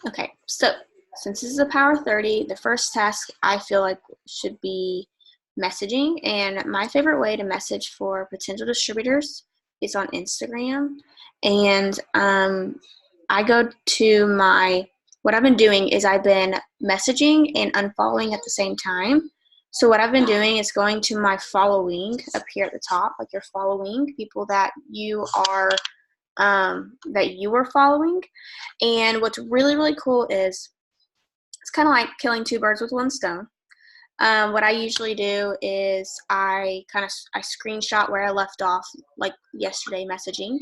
Okay, so since this is a Power 30, the first task I feel like should be messaging. And my favorite way to message for potential distributors is on Instagram. And I go to what I've been doing is I've been messaging and unfollowing at the same time. So what I've been doing is going to my following up here at the top, like you're following people that you are following. And what's really, really cool is it's kind of like killing two birds with one stone. What I usually do is I screenshot where I left off, like yesterday messaging.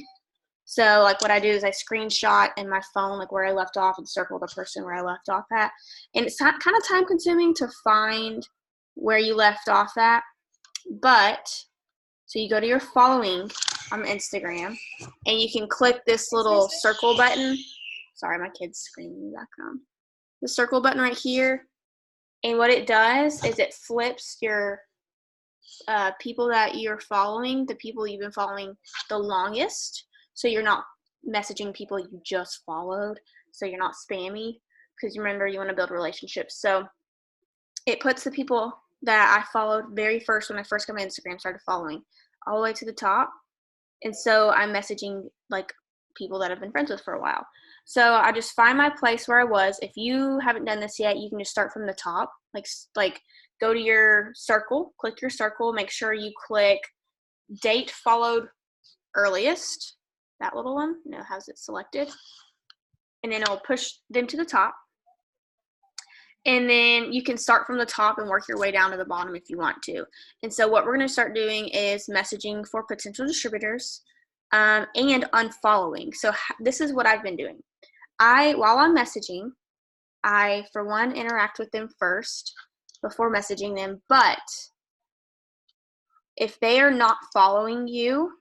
So like what I do is I screenshot in my phone like where I left off and circle the person where I left off at. And it's not kind of time consuming to find where you left off at, but so you go to your following on Instagram and you can click this little circle button. Sorry, my kid's screaming in the background. The circle button right here. And what it does is it flips your people that you're following, the people you've been following the longest. So you're not messaging people you just followed. So you're not spammy because remember you want to build relationships. So it puts the people that I followed very first when I first got my Instagram, started following, all the way to the top. And so I'm messaging like people that I've been friends with for a while. So I just find my place where I was. If you haven't done this yet, you can just start from the top. Like go to your circle, click your circle, make sure you click date followed earliest. That little one, has it selected. And then it'll push them to the top. And then you can start from the top and work your way down to the bottom if you want to. And so what we're going to start doing is messaging for potential distributors and unfollowing. So this is what I've been doing. While I'm messaging, I, for one, interact with them first before messaging them. But if they are not following you,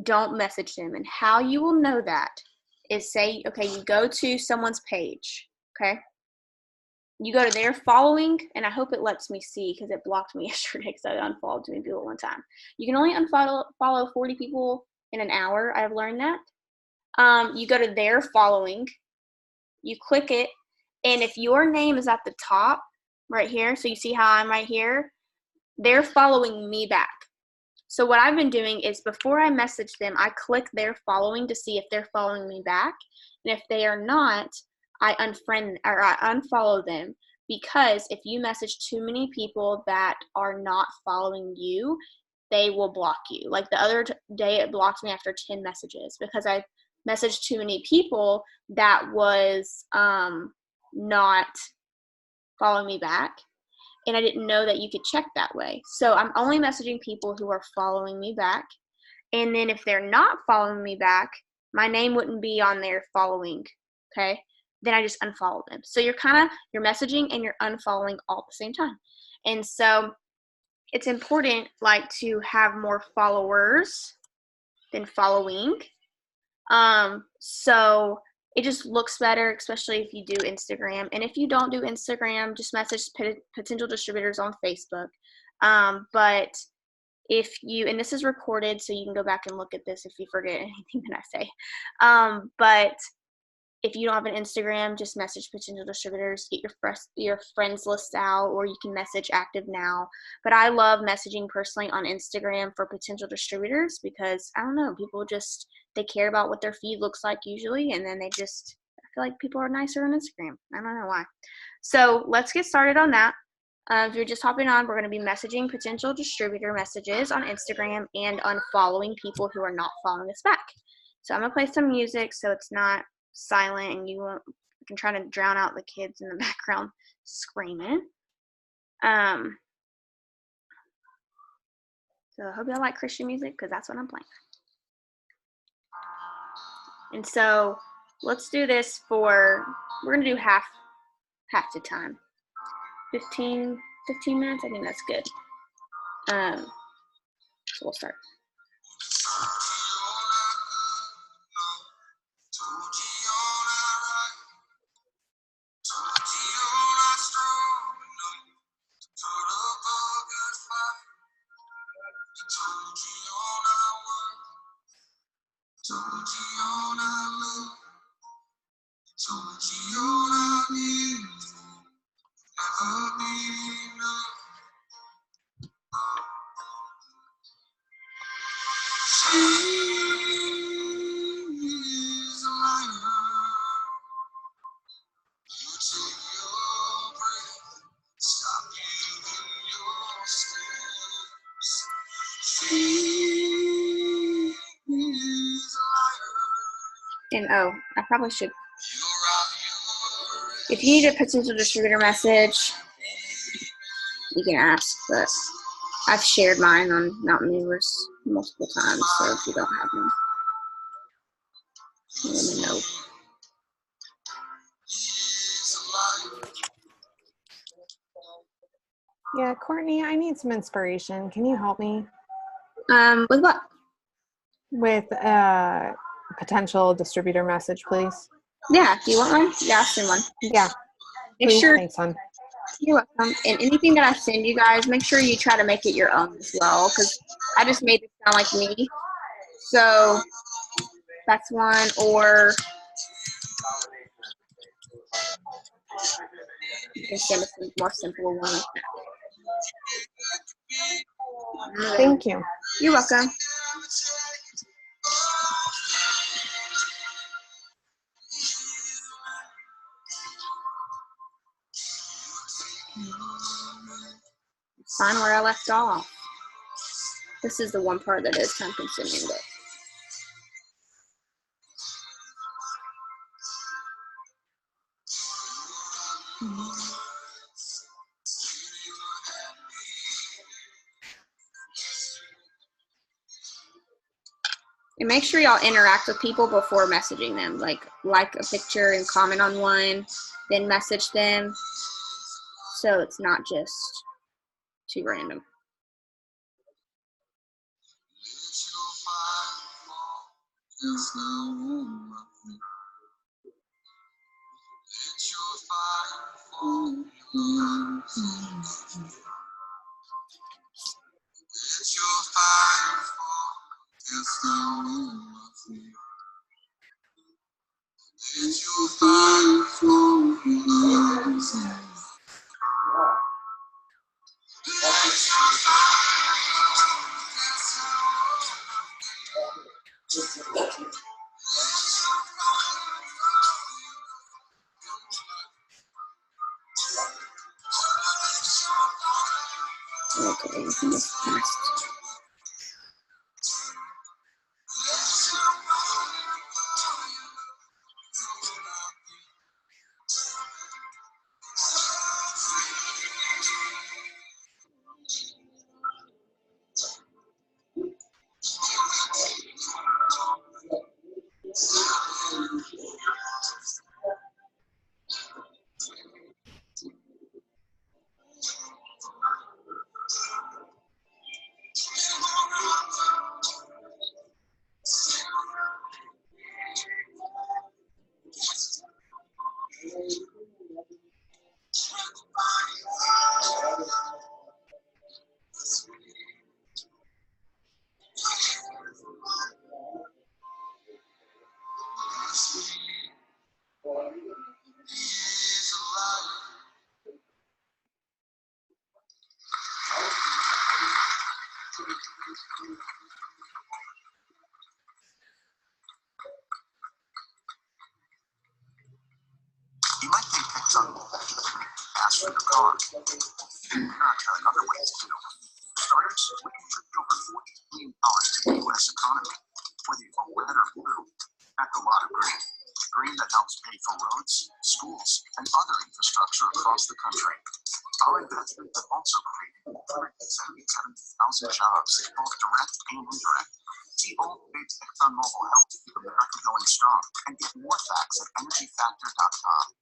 don't message them. And how you will know that is say, okay, you go to someone's page, okay? You go to their following, and I hope it lets me see because it blocked me yesterday because I unfollowed too many people at one time. You can only follow 40 people in an hour. I've learned that. You go to their following, you click it, and if your name is at the top right here, so you see how I'm right here, they're following me back. So what I've been doing is before I message them, I click their following to see if they're following me back. And if they are not, I unfollow them, because if you message too many people that are not following you, they will block you. Like the other day, it blocked me after 10 messages because I messaged too many people that was not following me back. And I didn't know that you could check that way. So I'm only messaging people who are following me back. And then if they're not following me back, my name wouldn't be on their following, okay? Then I just unfollow them. So you're messaging and you're unfollowing all at the same time. And so it's important to have more followers than following. So it just looks better, especially if you do Instagram. And if you don't do Instagram, just message potential distributors on Facebook. But if you, and this is recorded, so you can go back and look at this if you forget anything that I say. But if you don't have an Instagram, just message potential distributors, get your friends list out, or you can message Active Now. But I love messaging personally on Instagram for potential distributors because, I don't know, people they care about what their feed looks like usually, and then I feel like people are nicer on Instagram. I don't know why. So let's get started on that. If you're just hopping on, we're going to be messaging potential distributor messages on Instagram and unfollowing people who are not following us back. So I'm going to play some music so it's not silent and you can try to drown out the kids in the background screaming. So I hope y'all like Christian music because that's what I'm playing. And so let's do this we're going to do half the time. 15 minutes, I think that's good. So we'll start. And oh, I probably should. If you need a potential distributor message, you can ask, but I've shared mine on Mountain Movers multiple times, so if you don't have one, let me know. Yeah, Courtney, I need some inspiration. Can you help me? With what? With a potential distributor message, please. Yeah, do you want one? Yeah, I'll send one. Yeah, Make please. sure. Thanks, hon. You're welcome. And anything that I send you guys, make sure you try to make it your own as well, because I just made it sound like me. So that's one, or you can send us a more simple one like that. Thank you. You're welcome. Find where I left off. This is the one part that is time consuming, but and make sure y'all interact with people before messaging them. Like a picture and comment on one, then message them. So it's not just too random. Okay, you can just fast. You might think ExxonMobil asked for your car. There are other ways too. For starters, we contribute over $40 billion to the U.S. economy. Whether you vote red or blue, that's a lot of green. Green that helps pay for roads, schools, and other infrastructure across the country. Our investments have also created 177,000 jobs, both direct and indirect. T-Mobile makes ExxonMobil help to keep America going strong. And get more facts at energyfactor.com.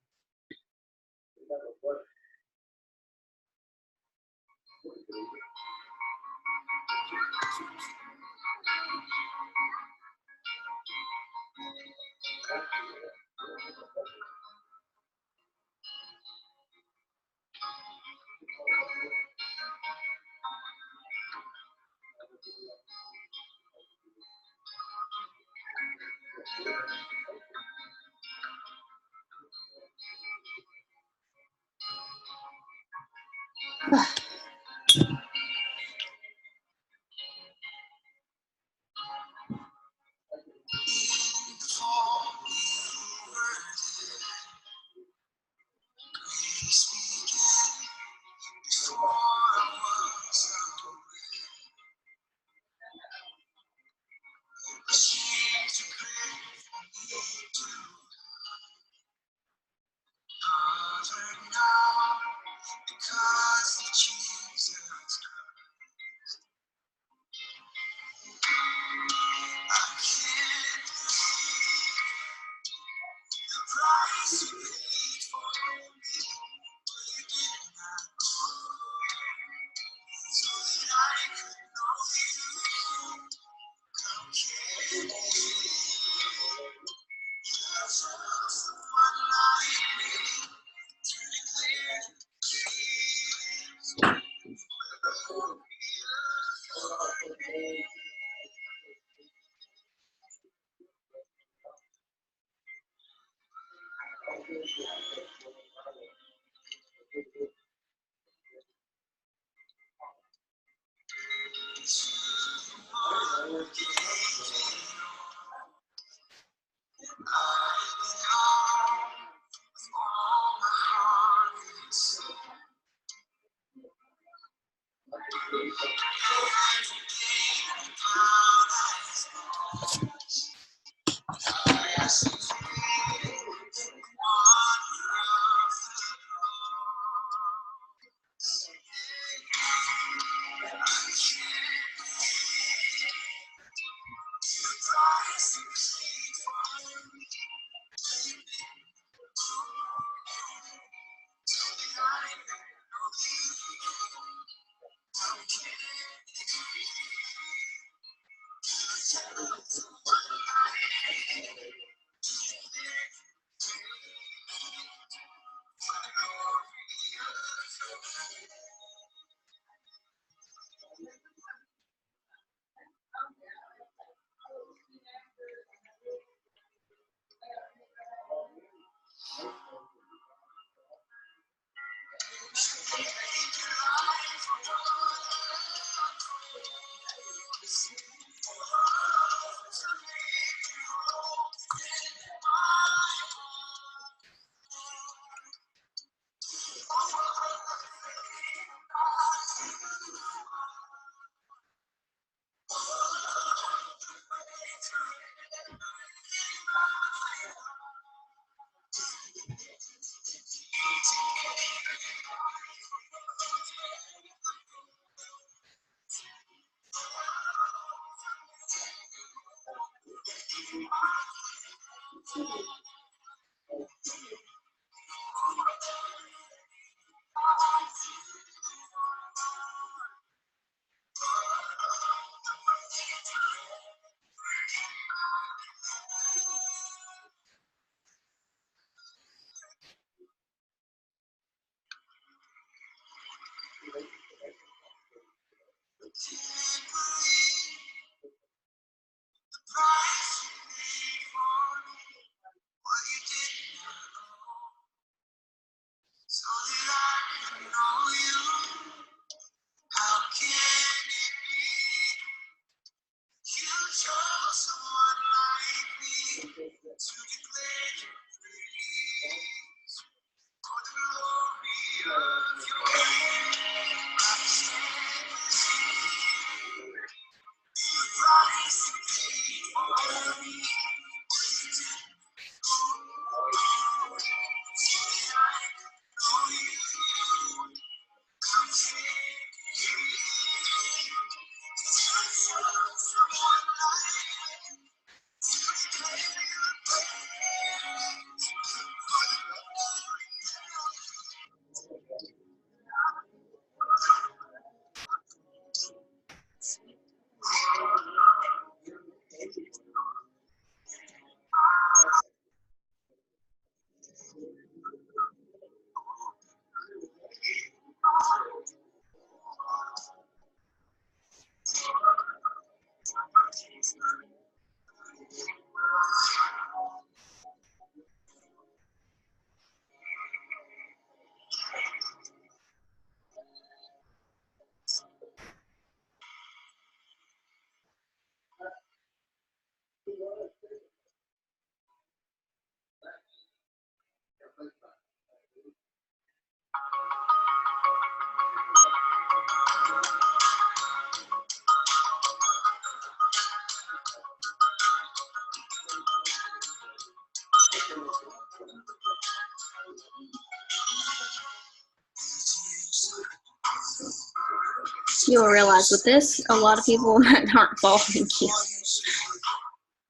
You will realize with this, a lot of people aren't following you.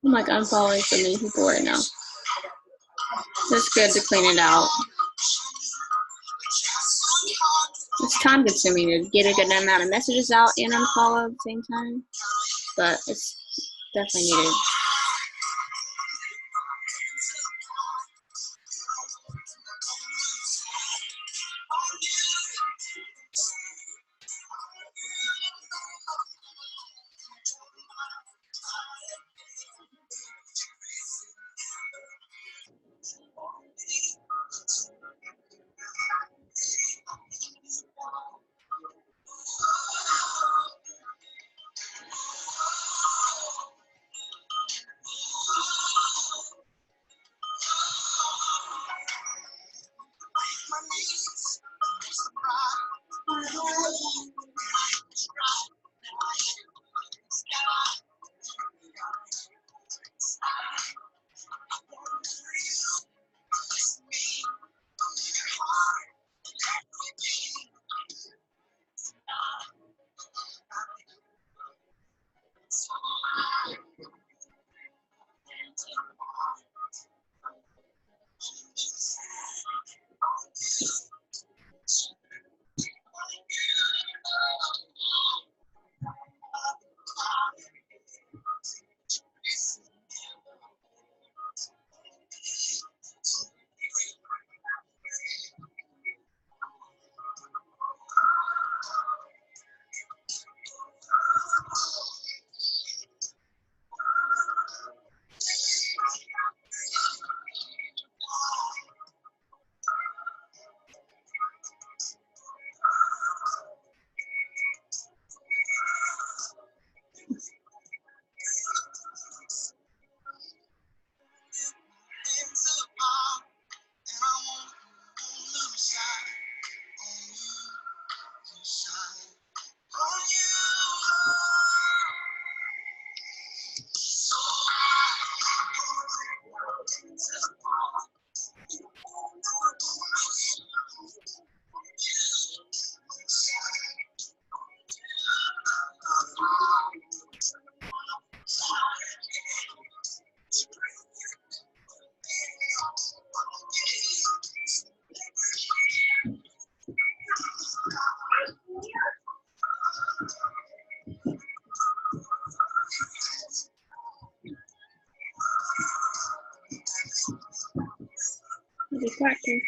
I'm like unfollowing so many people right now. It's good to clean it out. It's time consuming to get a good amount of messages out and unfollow at the same time, but it's definitely needed. Be practice.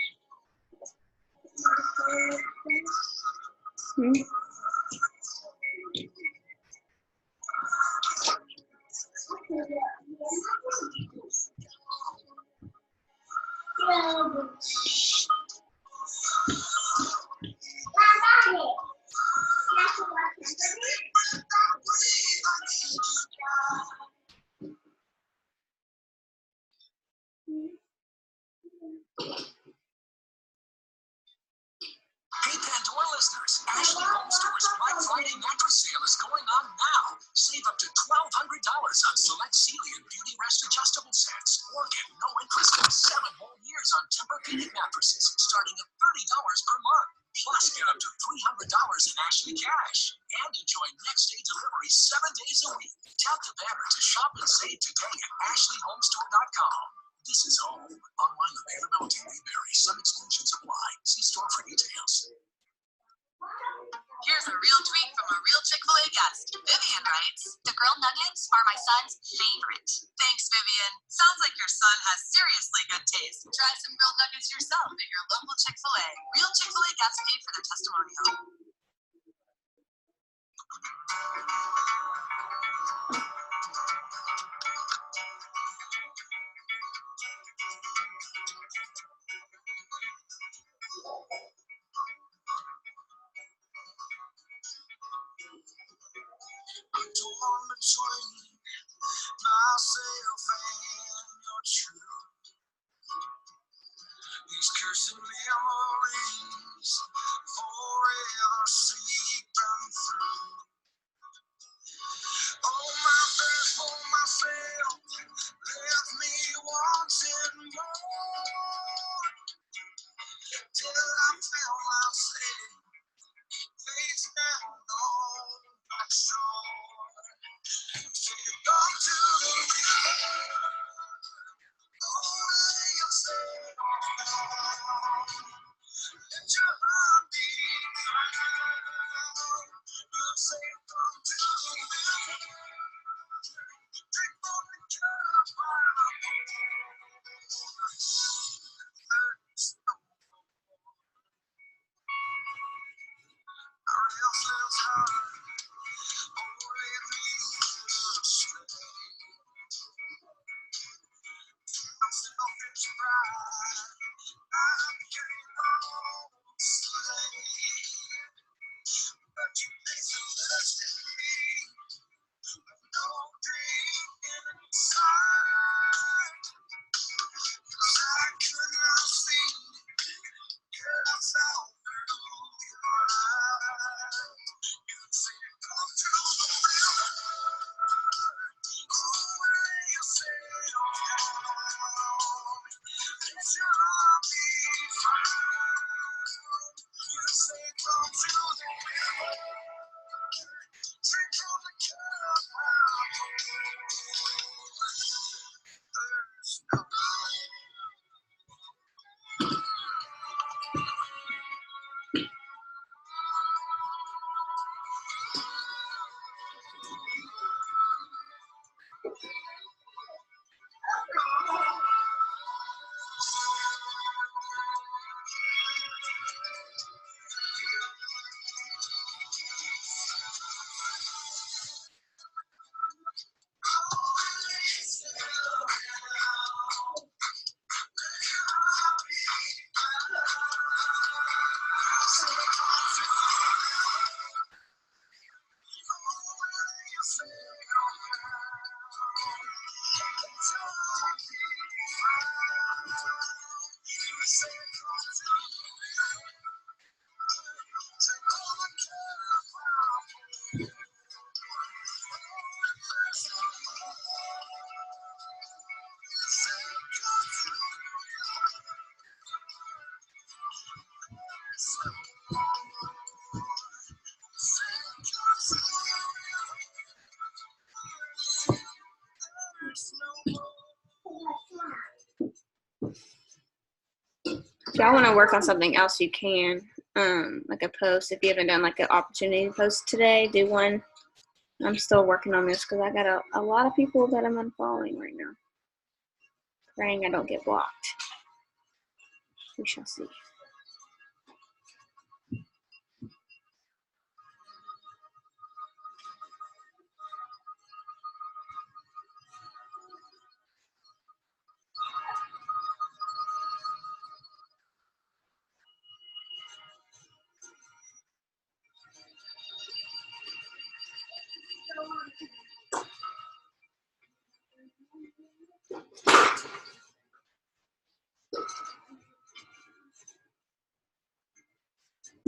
Hey, Pandora listeners, Ashley Home Store's Black Friday mattress sale is going on now. Save up to $1,200 on select Sealy and Beauty Rest adjustable sets, or get no interest in 7 whole years on Tempur-Pedic mattresses, starting at $30 per month. Plus, get up to $300 in Ashley cash, and enjoy next-day delivery 7 days a week. Tap the banner to shop and save today at AshleyHomestore.com. This is all. Online availability may vary. Some exclusions apply. See store for details. Here's a real tweet from a real Chick-fil-A guest. Vivian writes, "The grilled nuggets are my son's favorite." Thanks, Vivian. Sounds like your son has seriously good taste. Try some grilled nuggets yourself at your local Chick-fil-A. Real Chick-fil-A guests paid for their testimonial. I'm torn between myself and your truth. These cursed memories forever seeping through. All my fears for myself left me wanting more. Till I found myself face down on If y'all want to work on something else, you can. Like a post. If you haven't done like an opportunity post today, do one. I'm still working on this because I got a lot of people that I'm unfollowing right now. Praying I don't get blocked. We shall see.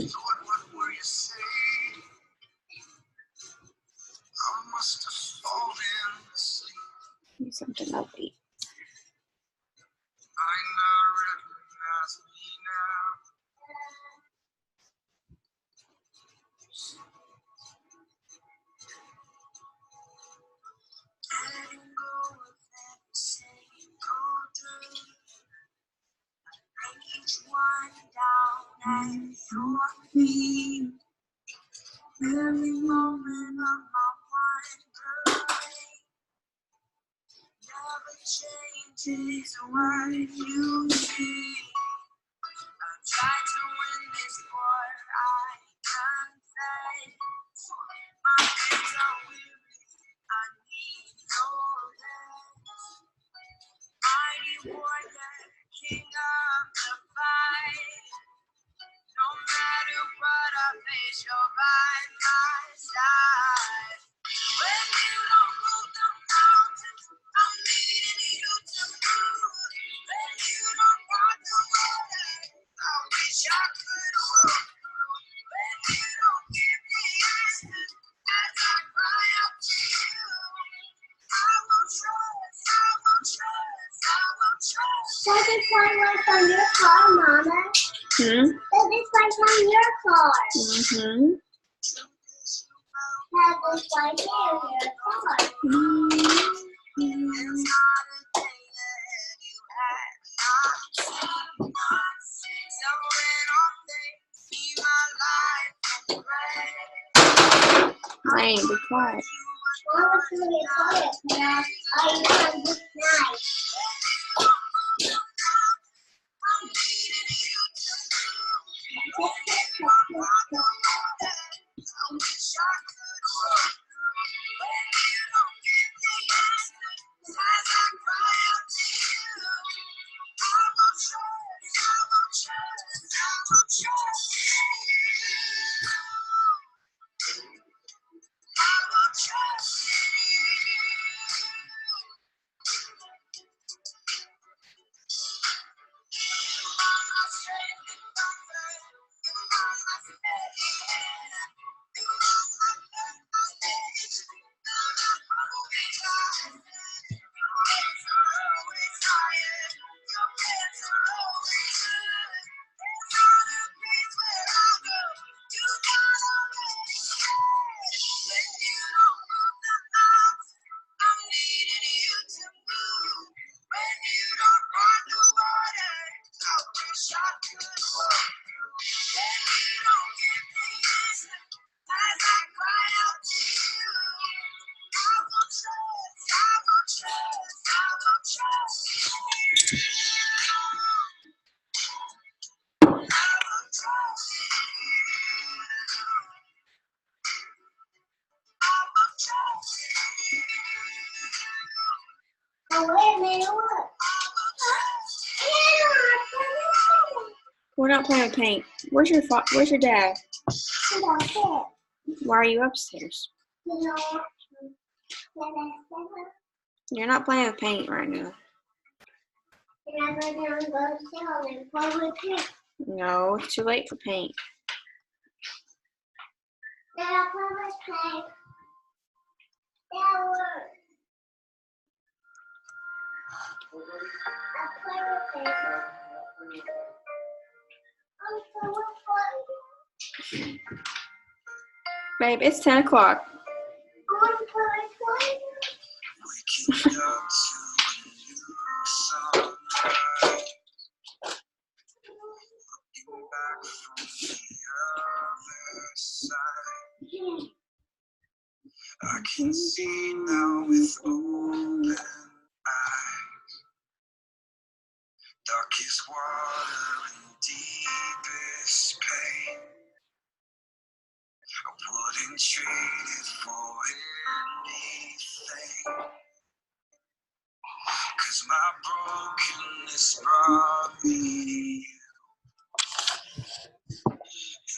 Lord, what were you saying? I must have fallen asleep. Need something upbeat. Might not recognize me now. Letting go of that same golden. Bring each one down at your feet. Every moment of my wandering never changes what you see. I tried to win this war, I confess. My hands are weary, I need your rest. Mighty warrior, king of the fight. No matter what I face, you're by my side. When you don't move the mountains, I'm needing you to move. When you don't walk the water, I wish I could walk through. When you don't give me answers, as I cry out to you, I will trust, I will trust, I will trust. That is one was on your car, Mama. That is like on your car. That is like in your car. It's not a day that you had not seen. Somewhere off they see my life and pray. Lane, be quiet. I was really quiet, man. I won this night. I'm needing you to move. I wish I could walk through. When you don't give me answers, as I cry out to you, I will trust, I will trust, I will trust you. I will trust you. You are my strength and comfort. You are my steady hand. You are my foundation. You are my holding hand. Your hands are always higher. Your hands are always good. There's not a place where I go. You got already said. When you don't move the mountains, I'm needing you to move. When you don't run the water, I wish I could walk through. When you don't give me answers, as I cry out to you, I will trust, I will trust, I will trust you. I will trust you. I will trust you. Oh, wait a minute, look. We're not playing with paint. Where's your dad? You know, this. Why are you upstairs? You know, You're not playing with paint right now. And I go down and go down and play with paint. No, it's too late for paint. Then I play with paint. That works. I play with paint. I'm so fun. Babe, it's 10 o'clock. I want to play with paint. Waking up to a new sunrise. Looking back from the other side. I can see now with open eyes. Darkest water and deepest pain. I wouldn't trade it for anything. 'Cause my brokenness brought me.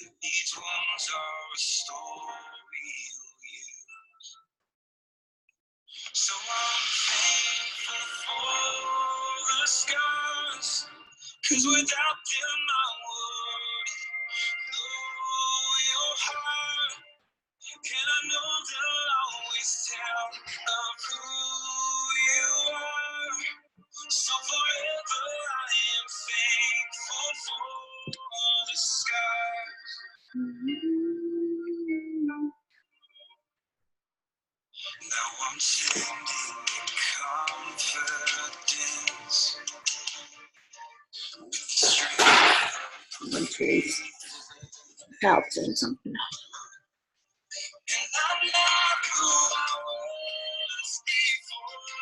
And these wounds are a story you'll use. So I'm thankful for the scars. 'Cause without them I wouldn't know your heart. And I know they'll always tell of who you are. So forever I am thankful for the scars. Now I'm standing in confidence. With the strength Helps in something. and I'm not who I was before.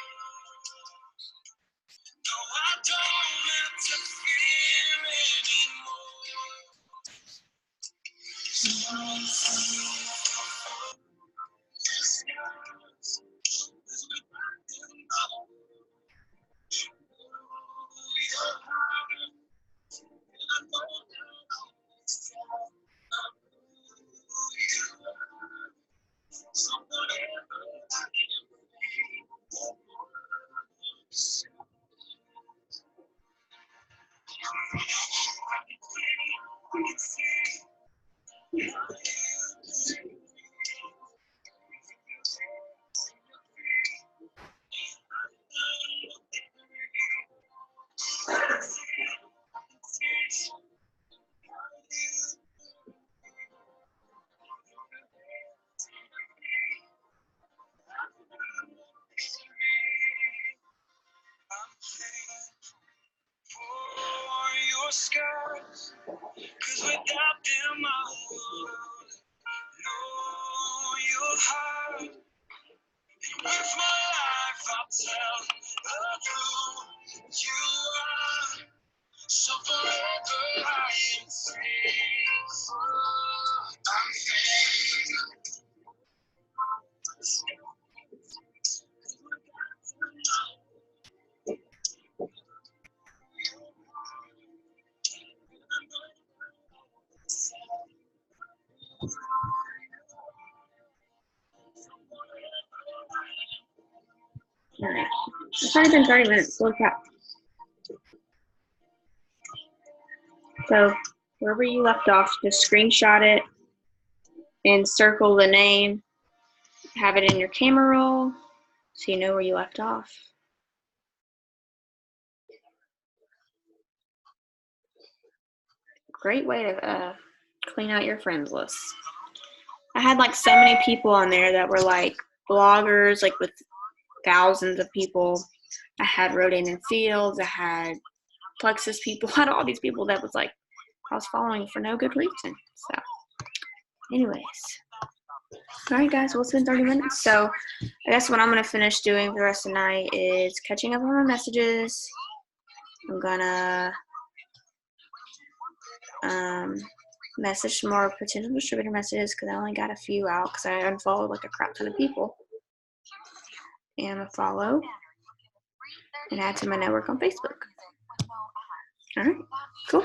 No, I don't have to fear anymore. So I'm thankful for the scars. 'Cause without them I wouldn't know your heart. And I know they'll always tell of who you are. So forever I am thankful for the scars. For your scars, 'cause without them I would know your heart. And with my life I'll tell of who you are. So forever I am thankful. I'm thankful. Alright. It's already been 30 minutes. Holy crap. So, wherever you left off, just screenshot it and circle the name. Have it in your camera roll so you know where you left off. Great way to clean out your friends list. I had like so many people on there that were like bloggers, like with thousands of people. I had Rodan and Fields, I had Plexus people, I had all these people that was like I was following for no good reason. So anyways. Alright guys, well it's been 30 minutes. So I guess what I'm gonna finish doing for the rest of the night is catching up on my messages. I'm gonna message some more potential distributor messages because I only got a few out because I unfollowed like a crap ton of people. And I'm gonna follow and add to my network on Facebook. Alright, cool.